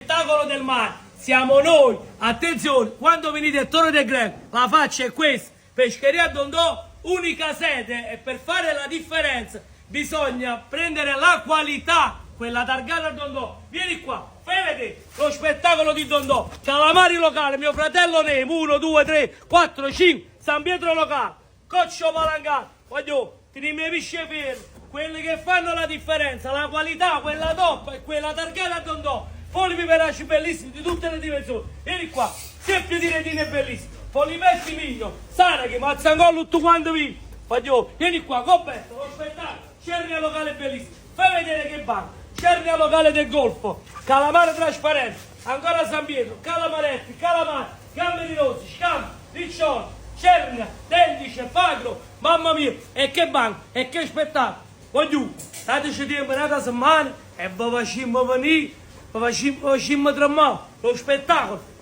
spettacolo del mare, siamo noi. Attenzione, quando venite a Torre del Greco, la faccia è questa, Pescheria Dondò, unica sede, e per fare la differenza bisogna prendere la qualità, quella targata a Dondò. Vieni qua, fai vedere lo spettacolo di Dondò, calamari locale, mio fratello Nemo, 1, 2, 3, 4, 5, San Pietro locale, Coccio Palangato, voglio, ti miei pesci fermi, quelli che fanno la differenza, la qualità, quella top e quella targata a Dondò. Polipi veraci bellissimi di tutte le dimensioni. Vieni qua, seppie di retine bellissime, polipetti miglio, sanache, mazzangollo tutto quanto vi. Voglio, vieni qua, Roberto, lo spettacolo, cernia locale bellissima. Fai vedere che banco, cernia locale del Golfo, calamare trasparente, ancora San Pietro, calamaretti, calamari, gambe di rossi, scampi, riccioli, cernia, tendice, fagro, mamma mia, e che banco, e che spettacolo. Voglio, dateci tempo una settimana e vi facciamo venire, vi facciamo tramare lo spettacolo.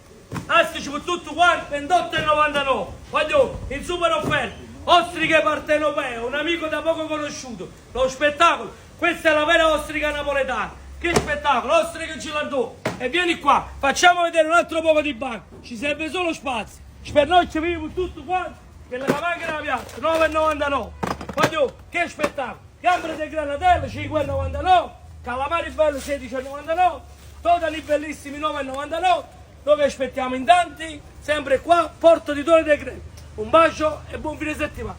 Astici per tutto quanto, 28,99. Voglio, in super offerta, ostriche partenopee, un amico da poco conosciuto, lo spettacolo. Questa è la vera ostrica napoletana. Che spettacolo, ostriche gilandò. E vieni qua, facciamo vedere un altro poco di banco, ci serve solo spazio. Per noi ci viviamo tutto quanto, che la manca la piazza, 9,99. Voglio, che spettacolo. Gambre del granatello, 5,99. Calamari bello, 16,99. Totali bellissimi, 9,99. Noi vi aspettiamo in tanti, sempre qua, Porto di Torre del Greco. Un bacio e buon fine settimana.